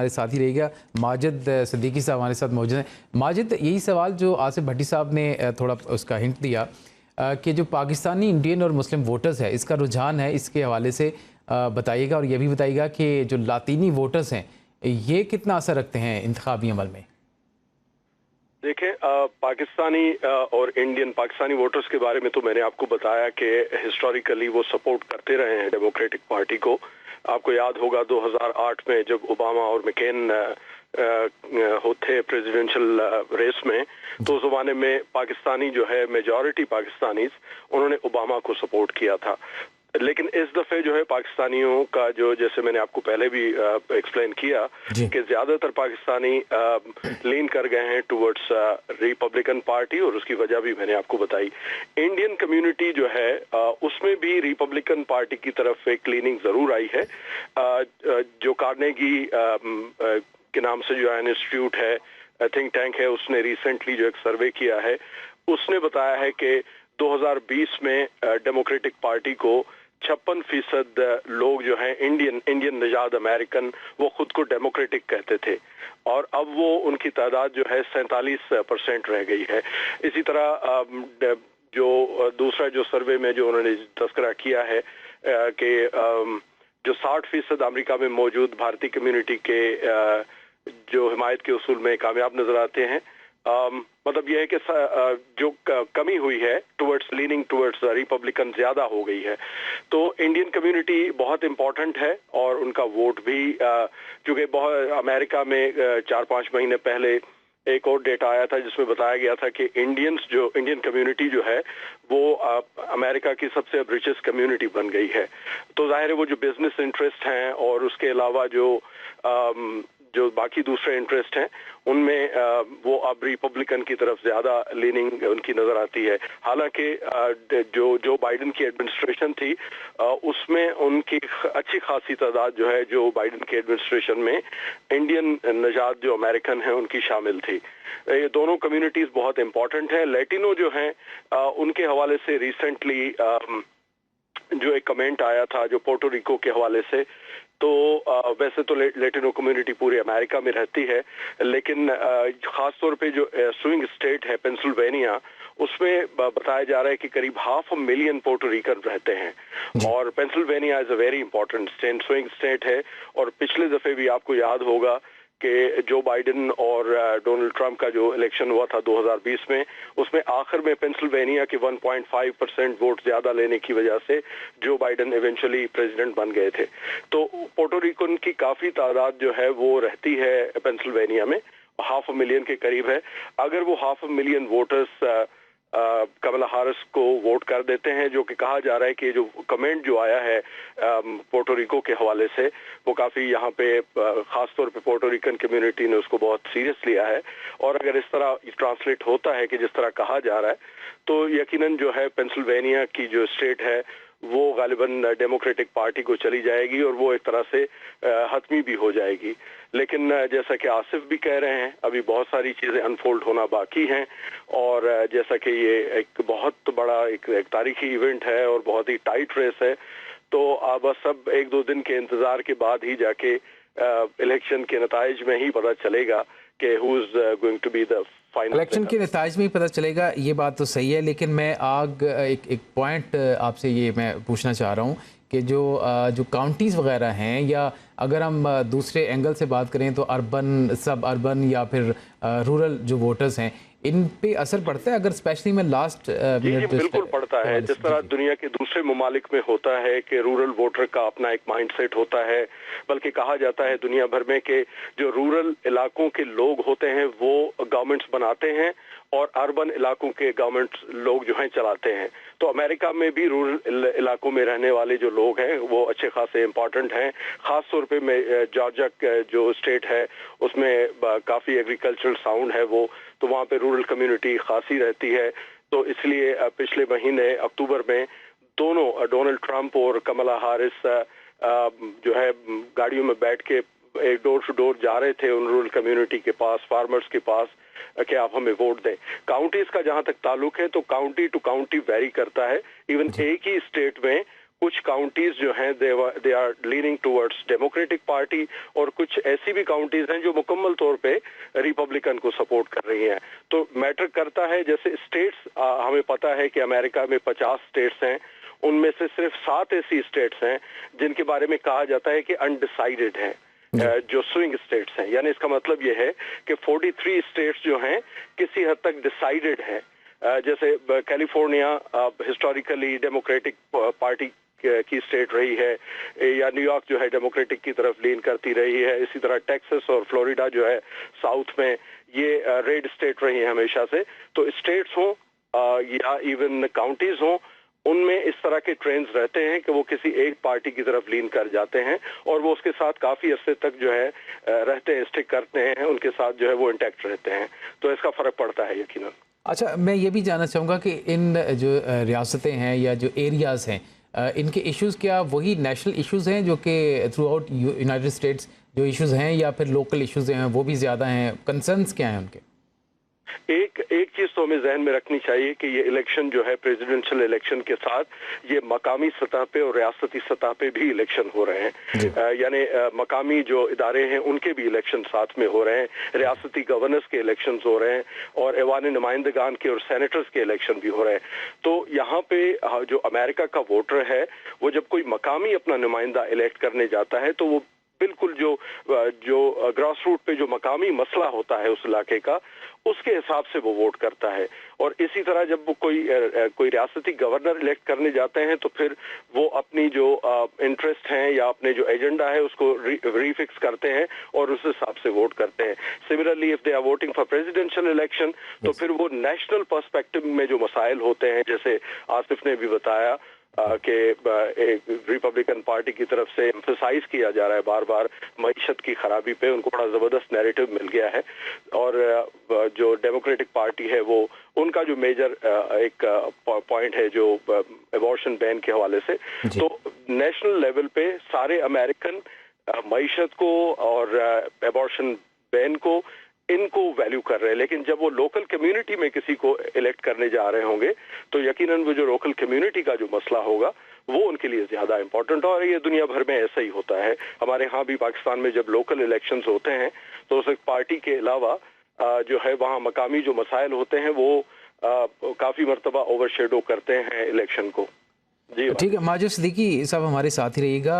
हमारे साथ ही रहेगा। माजिद सिद्दीकी साहब हमारे साथ मौजूद हैं। माजिद, यही सवाल जो आसिफ भट्टी साहब ने थोड़ा उसका हिंट दिया कि जो पाकिस्तानी इंडियन और मुस्लिम वोटर्स है, इसका रुझान है, इसके हवाले से बताइएगा और ये भी बताइएगा कि जो लातीनी वोटर्स हैं ये कितना असर रखते हैं इंतखाबी अमल में। देखें, पाकिस्तानी और इंडियन पाकिस्तानी वोटर्स के बारे में तो मैंने आपको बताया कि हिस्टोरिकली वो सपोर्ट करते रहे हैं डेमोक्रेटिक पार्टी को। आपको याद होगा 2008 में जब ओबामा और मैकेन होते प्रेसिडेंशियल रेस में, तो उस जमाने में पाकिस्तानी जो है मेजॉरिटी पाकिस्तानीज उन्होंने ओबामा को सपोर्ट किया था। लेकिन इस दफे जो है पाकिस्तानियों का जो, जैसे मैंने आपको पहले भी एक्सप्लेन किया कि ज्यादातर पाकिस्तानी लीन कर गए हैं टुवर्ड्स रिपब्लिकन पार्टी, और उसकी वजह भी मैंने आपको बताई। इंडियन कम्युनिटी जो है उसमें भी रिपब्लिकन पार्टी की तरफ एक लीनिंग जरूर आई है। जो कार्नेगी के नाम से जो इंस्टीट्यूट है, थिंक टैंक है, उसने रिसेंटली जो एक सर्वे किया है, उसने बताया है कि 2020 में डेमोक्रेटिक पार्टी को 56% लोग जो हैं इंडियन निजाद अमेरिकन, वो खुद को डेमोक्रेटिक कहते थे, और अब वो उनकी तादाद जो है 47% रह गई है। इसी तरह जो दूसरा जो सर्वे में जो उन्होंने तस्करा किया है कि जो 60% अमेरिका में मौजूद भारतीय कम्युनिटी के जो हिमायत के उसूल में कामयाब नजर आते हैं, मतलब यह है कि जो कमी हुई है टुवर्ड्स लीनिंग टुवर्ड्स रिपब्लिकन ज्यादा हो गई है। तो इंडियन कम्युनिटी बहुत इंपॉर्टेंट है, और उनका वोट भी क्योंकि बहुत अमेरिका में 4-5 महीने पहले एक और डेटा आया था जिसमें बताया गया था कि इंडियन कम्युनिटी जो है वो अमेरिका की सबसे अब रिचेस्ट कम्युनिटी बन गई है। तो जाहिर है वो जो बिजनेस इंटरेस्ट हैं और उसके अलावा जो बाकी दूसरे इंटरेस्ट हैं, उनमें वो अब रिपब्लिकन की तरफ ज्यादा लीनिंग उनकी नजर आती है। हालांकि जो बाइडेन की एडमिनिस्ट्रेशन थी उसमें उनकी अच्छी खासी तादाद जो है, जो बाइडेन की एडमिनिस्ट्रेशन में इंडियन नजाद जो अमेरिकन है उनकी शामिल थी। ये दोनों कम्युनिटीज बहुत इंपॉर्टेंट है। लैटिनो जो हैं उनके हवाले से रिसेंटली जो एक कमेंट आया था जो पोर्टो रिको के हवाले से, तो वैसे तो लेटिनो कम्युनिटी पूरे अमेरिका में रहती है, लेकिन खास तौर पे जो स्विंग स्टेट है पेंसिल्वेनिया, उसमें बताया जा रहा है कि करीब 500,000 पोर्टो रिकन रहते हैं, और Pennsylvania is a very important state, swing state है। और पिछले दफे भी आपको याद होगा कि जो बाइडेन और डोनाल्ड ट्रंप का जो इलेक्शन हुआ था 2020 में, उसमें आखिर में पेंसिल्वेनिया के 1.5% वोट ज्यादा लेने की वजह से जो बाइडेन इवेंचुअली प्रेसिडेंट बन गए थे। तो पोर्टो रिकन की काफी तादाद जो है वो रहती है पेंसिल्वेनिया में, 500,000 के करीब है। अगर वो 500,000 वोटर्स कमला हारिस को वोट कर देते हैं, जो कि कहा जा रहा है कि जो कमेंट जो आया है पोर्टो रिको के हवाले से, वो काफी यहाँ पे खास तौर पे पोर्टो रिकन कम्युनिटी ने उसको बहुत सीरियस लिया है, और अगर इस तरह ट्रांसलेट होता है कि जिस तरह कहा जा रहा है, तो यकीनन जो है पेंसिल्वेनिया की जो स्टेट है वो गालिबन डेमोक्रेटिक पार्टी को चली जाएगी, और वो एक तरह से हतमी भी हो जाएगी। लेकिन जैसा कि आसिफ भी कह रहे हैं, अभी बहुत सारी चीजें अनफोल्ड होना बाकी हैं, और जैसा कि ये एक बहुत बड़ा एक तारीखी इवेंट है और बहुत ही टाइट रेस है, तो बस सब 1-2 दिन के इंतजार के बाद ही जाके इलेक्शन के नताइज में ही पता चलेगा कि who is going to be the final. Election के नताइज में ही पता चलेगा, ये बात तो सही है, लेकिन मैं एक पॉइंट आपसे ये मैं पूछना चाह रहा हूँ कि जो काउंटीज़ वगैरह हैं, या अगर हम दूसरे एंगल से बात करें तो अर्बन, सब अर्बन या फिर रूरल जो वोटर्स हैं, इन पे असर पड़ता है? अगर स्पेशली मैं लास्ट मिनट बिल्कुल पड़ता है। जिस तरह दुनिया के दूसरे ममालिक में होता है कि रूरल वोटर का अपना एक माइंडसेट होता है, बल्कि कहा जाता है दुनिया भर में कि जो रूरल इलाकों के लोग होते हैं वो गवर्नमेंट्स बनाते हैं, और अर्बन इलाकों के गवर्नमेंट लोग जो हैं चलाते हैं। तो अमेरिका में भी रूरल इलाकों में रहने वाले जो लोग हैं वो अच्छे खासे इंपॉर्टेंट हैं। खास तौर पे मैं जॉर्जिया जो स्टेट है उसमें काफी एग्रीकल्चरल साउंड है वो, तो वहाँ पे रूरल कम्युनिटी खासी रहती है। तो इसलिए पिछले महीने अक्टूबर में दोनों डोनाल्ड ट्रंप और कमला हारिस जो है गाड़ियों में बैठ के एक डोर टू डोर जा रहे थे उन रूरल कम्युनिटी के पास, फार्मर्स के पास, कि आप हमें वोट दें। काउंटीज का जहां तक ताल्लुक है तो काउंटी टू काउंटी वेरी करता है। इवन एक ही स्टेट में कुछ काउंटीज जो हैं they are leaning towards democratic party, और कुछ ऐसी भी काउंटीज हैं जो मुकम्मल तौर पे रिपब्लिकन को सपोर्ट कर रही हैं। तो मैटर करता है, जैसे स्टेट्स, हमें पता है कि अमेरिका में 50 स्टेट्स हैं, उनमें से सिर्फ 7 ऐसी स्टेट्स हैं जिनके बारे में कहा जाता है कि अनडिसाइडेड हैं, जो स्विंग स्टेट्स हैं। यानी इसका मतलब यह है कि 43 स्टेट्स जो हैं किसी हद तक डिसाइडेड हैं। जैसे कैलिफोर्निया हिस्टोरिकली डेमोक्रेटिक पार्टी की स्टेट रही है, या न्यूयॉर्क जो है डेमोक्रेटिक की तरफ लीन करती रही है। इसी तरह टेक्सास और फ्लोरिडा जो है साउथ में, ये रेड स्टेट रही है हमेशा से। तो स्टेट्स हों या इवन काउंटीज हों, उनमें इस तरह के ट्रेंड्स रहते हैं कि वो किसी एक पार्टी की तरफ लीन कर जाते हैं और वो उसके साथ काफी अरसे तक जो है रहते हैं, स्टिक करते हैं, उनके साथ जो है वो इंटैक्ट रहते हैं। तो इसका फर्क पड़ता है यकीनन। अच्छा, मैं ये भी जानना चाहूँगा कि इन जो रियासतें हैं या जो एरियाज़ हैं, इनके इश्यूज़ क्या वही नेशनल इश्यूज़ हैं जो कि थ्रू आउट यूनाइटेड स्टेट्स जो इश्यूज़ हैं, या फिर लोकल इश्यूज़ हैं वो भी ज़्यादा हैं? कंसर्न्स क्या हैं उनके? एक चीज तो हमें जहन में रखनी चाहिए कि ये इलेक्शन जो है, प्रेसिडेंशियल इलेक्शन के साथ ये मकामी सतह पे और रियासती सतह पे भी इलेक्शन हो रहे हैं। यानी मकामी जो इदारे हैं उनके भी इलेक्शन साथ में हो रहे हैं, रियासती गवर्नर्स के इलेक्शन हो रहे हैं, और ऐवान नुमाइंदगान के और सेनेटर्स के इलेक्शन भी हो रहे हैं। तो यहाँ पे जो अमेरिका का वोटर है, वो जब कोई मकामी अपना नुमाइंदा इलेक्ट करने जाता है तो वो बिल्कुल जो ग्रास रूट पे जो मकामी मसला होता है उस इलाके का, उसके हिसाब से वो वोट करता है। और इसी तरह जब वो कोई रियासती गवर्नर इलेक्ट करने जाते हैं तो फिर वो अपनी जो इंटरेस्ट हैं या अपने जो एजेंडा है उसको रीफिक्स करते हैं और उस हिसाब से वोट करते हैं। Similarly if they are voting for presidential election, तो फिर वो नेशनल पर्सपेक्टिव में जो मसाइल होते हैं, जैसे आसिफ ने भी बताया कि रिपब्लिकन पार्टी की तरफ से एम्फसाइज किया जा रहा है बार बार मईशत की खराबी पे, उनको बड़ा जबरदस्त नैरेटिव मिल गया है। और जो डेमोक्रेटिक पार्टी है वो, उनका जो मेजर एक पॉइंट है जो एबॉर्शन बैन के हवाले से, तो नेशनल लेवल पे सारे अमेरिकन मईशत को और एबॉर्शन बैन को, इनको वैल्यू कर रहे हैं। लेकिन जब वो लोकल कम्युनिटी में किसी को इलेक्ट करने जा रहे होंगे तो यकीनन वो जो लोकल कम्युनिटी का जो मसला होगा वो उनके लिए ज्यादा इंपॉर्टेंट। और ये दुनिया भर में ऐसा ही होता है। हमारे यहाँ भी पाकिस्तान में जब लोकल इलेक्शंस होते हैं तो उस पार्टी के अलावा जो है वहाँ मकामी जो मसाइल होते हैं वो काफी मर्तबा ओवरशेडो करते हैं इलेक्शन को। जी ठीक है, माजिद सिद्दीकी साहब हमारे साथ ही रहिएगा।